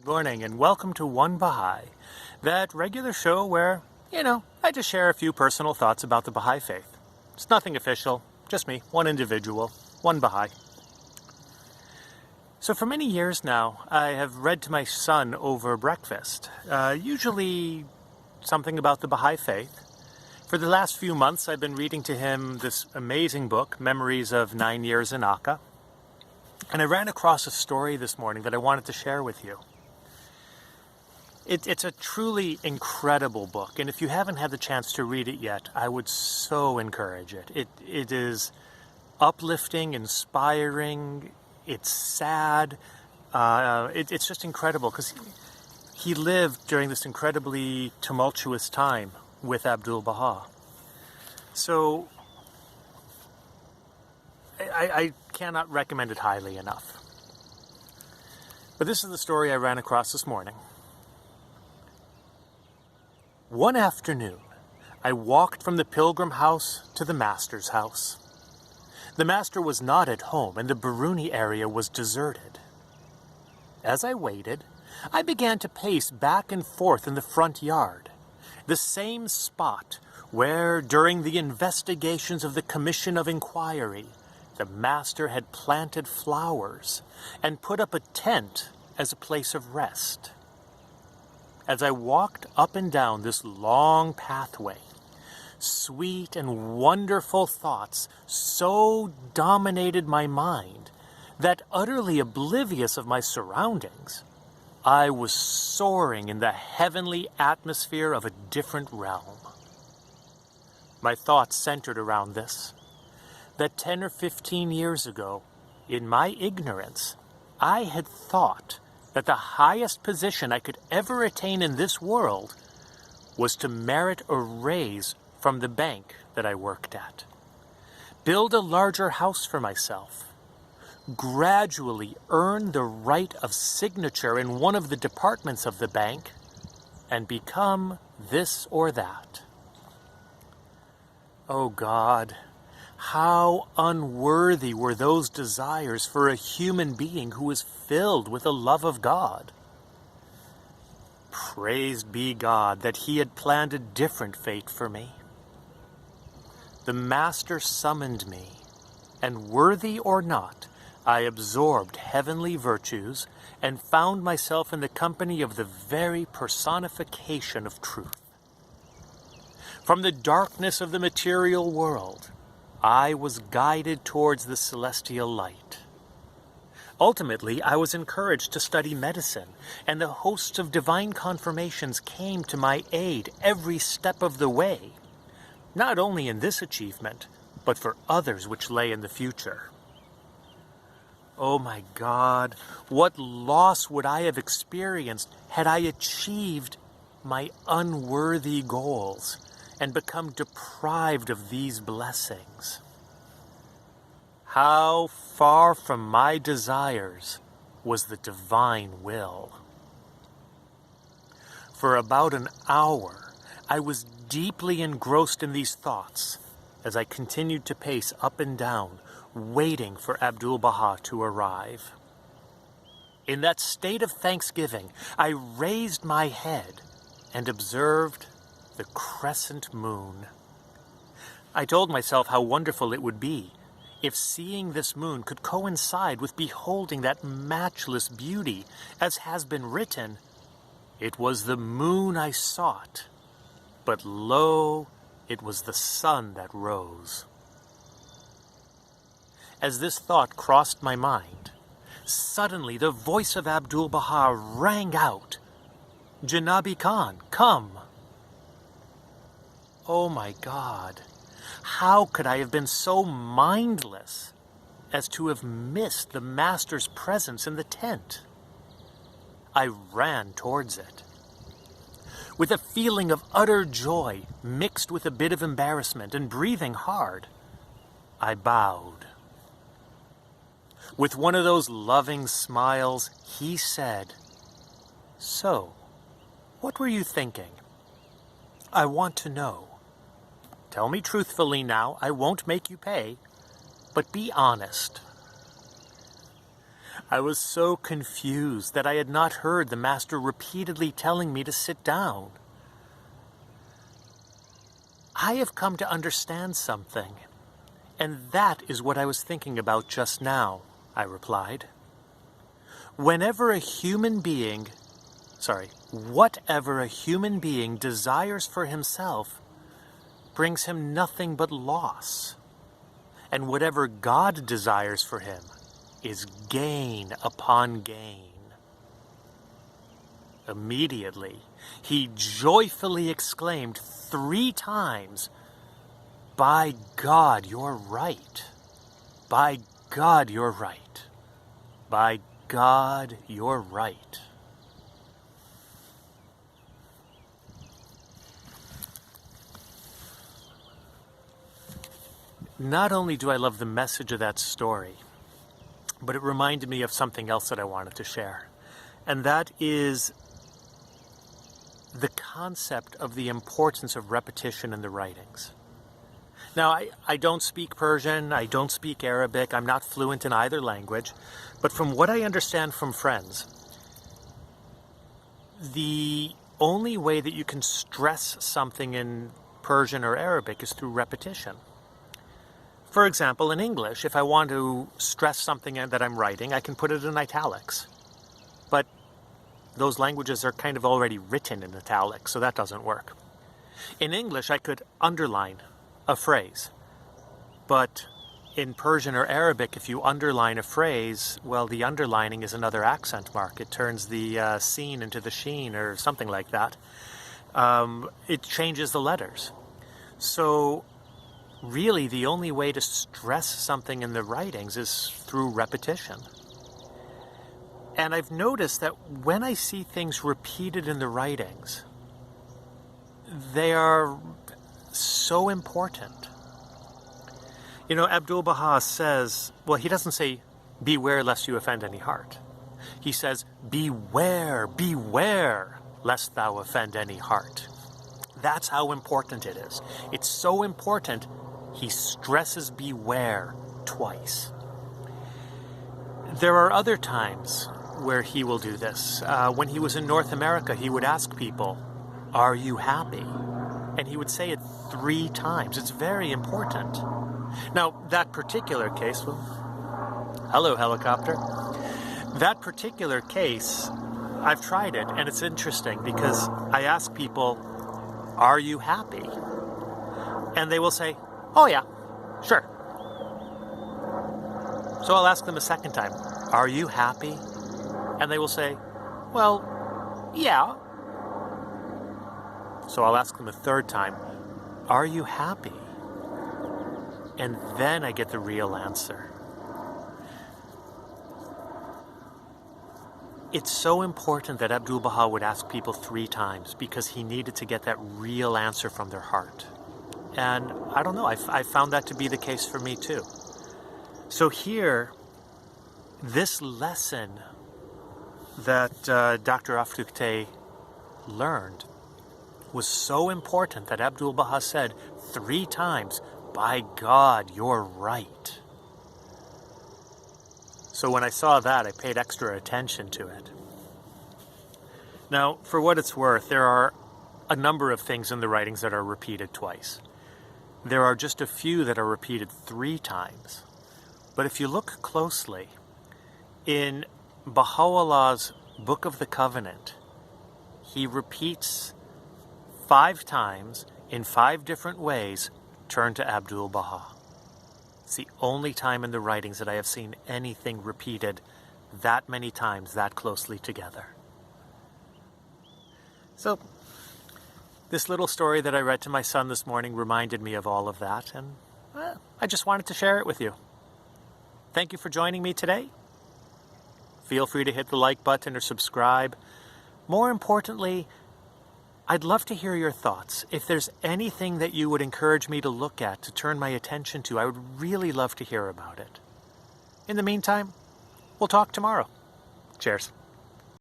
Good morning and welcome to One Baha'i, that regular show where, I just share a few personal thoughts about the Baha'i faith. It's nothing official, just me, one individual, one Baha'i. So for many years now, I have read to my son over breakfast, usually something about the Baha'i faith. For the last few months, I've been reading to him this amazing book, Memories of 9 Years in Akka. And I ran across a story this morning that I wanted to share with you. It's a truly incredible book, and if you haven't had the chance to read it yet, I would so encourage it. It is uplifting, inspiring, it's sad, it's just incredible, because he lived during this incredibly tumultuous time with Abdu'l-Baha. So I cannot recommend it highly enough. But this is the story I ran across this morning. One afternoon, I walked from the pilgrim house to the master's house. The master was not at home, and the Biruni area was deserted. As I waited, I began to pace back and forth in the front yard, the same spot where, during the investigations of the Commission of Inquiry, the master had planted flowers and put up a tent as a place of rest. As I walked up and down this long pathway, sweet and wonderful thoughts so dominated my mind that, utterly oblivious of my surroundings, I was soaring in the heavenly atmosphere of a different realm. My thoughts centered around this, that 10 or 15 years ago, in my ignorance, I had thought that the highest position I could ever attain in this world was to merit a raise from the bank that I worked at, build a larger house for myself, gradually earn the right of signature in one of the departments of the bank, and become this or that. Oh God, how unworthy were those desires for a human being who is filled with the love of God. Praised be God that He had planned a different fate for me. The Master summoned me, and worthy or not, I absorbed heavenly virtues and found myself in the company of the very personification of truth. From the darkness of the material world, I was guided towards the celestial light. Ultimately, I was encouraged to study medicine, and the hosts of divine confirmations came to my aid every step of the way, not only in this achievement, but for others which lay in the future. Oh my God, what loss would I have experienced had I achieved my unworthy goals and become deprived of these blessings? How far from my desires was the divine will? For about an hour, I was deeply engrossed in these thoughts as I continued to pace up and down, waiting for Abdu'l-Baha to arrive. In that state of thanksgiving, I raised my head and observed the crescent moon. I told myself how wonderful it would be if seeing this moon could coincide with beholding that matchless beauty, as has been written, "It was the moon I sought, but lo, it was the sun that rose." As this thought crossed my mind, suddenly the voice of Abdu'l-Baha rang out, "Janabi Khan, come!" Oh my God, how could I have been so mindless as to have missed the Master's presence in the tent? I ran towards it. With a feeling of utter joy mixed with a bit of embarrassment and breathing hard, I bowed. With one of those loving smiles, he said, "So, what were you thinking? I want to know. Tell me truthfully now, I won't make you pay, but be honest." I was so confused that I had not heard the master repeatedly telling me to sit down. I have come to understand something, and that is what I was thinking about just now, I replied. Whatever a human being desires for himself brings him nothing but loss. And whatever God desires for him is gain upon gain. Immediately, he joyfully exclaimed 3 times, "By God, you're right. By God, you're right. By God, you're right." Not only do I love the message of that story, but it reminded me of something else that I wanted to share. And that is the concept of the importance of repetition in the writings. Now, I don't speak Persian, I don't speak Arabic, I'm not fluent in either language, but from what I understand from friends, the only way that you can stress something in Persian or Arabic is through repetition. For example, in English, if I want to stress something that I'm writing, I can put it in italics. But those languages are kind of already written in italics, so that doesn't work. In English, I could underline a phrase. But in Persian or Arabic, if you underline a phrase, well, the underlining is another accent mark. It turns the seen into the sheen or something like that. It changes the letters. So really, the only way to stress something in the writings is through repetition. And I've noticed that when I see things repeated in the writings, they are so important. You know, Abdu'l-Baha says, well, he doesn't say, beware lest you offend any heart. He says, beware, beware lest thou offend any heart. That's how important it is. It's so important, he stresses beware twice. There are other times where he will do this. When he was in North America, he would ask people, "Are you happy?" And he would say it 3 times. It's very important. Now, that particular case, well, hello, helicopter. That particular case, I've tried it, and it's interesting because I ask people, "Are you happy?" And they will say, "Oh yeah, sure." So I'll ask them a second time, "Are you happy?" And they will say, "Well, yeah." So I'll ask them a third time, "Are you happy?" And then I get the real answer. It's so important that Abdu'l-Baha would ask people 3 times because he needed to get that real answer from their heart. And I don't know, I found that to be the case for me too. So here, this lesson that Dr. Aftukte learned was so important that Abdu'l-Baha said 3 times, "By God, you're right." So when I saw that, I paid extra attention to it. Now, for what it's worth, there are a number of things in the writings that are repeated twice. There are just a few that are repeated 3 times. But if you look closely, in Baha'u'llah's Book of the Covenant, he repeats 5 times in 5 different ways, "Turn to Abdu'l-Baha." It's the only time in the writings that I have seen anything repeated that many times, that closely together. So, this little story that I read to my son this morning reminded me of all of that, and I just wanted to share it with you. Thank you for joining me today. Feel free to hit the like button or subscribe. More importantly, I'd love to hear your thoughts. If there's anything that you would encourage me to look at, to turn my attention to, I would really love to hear about it. In the meantime, we'll talk tomorrow. Cheers.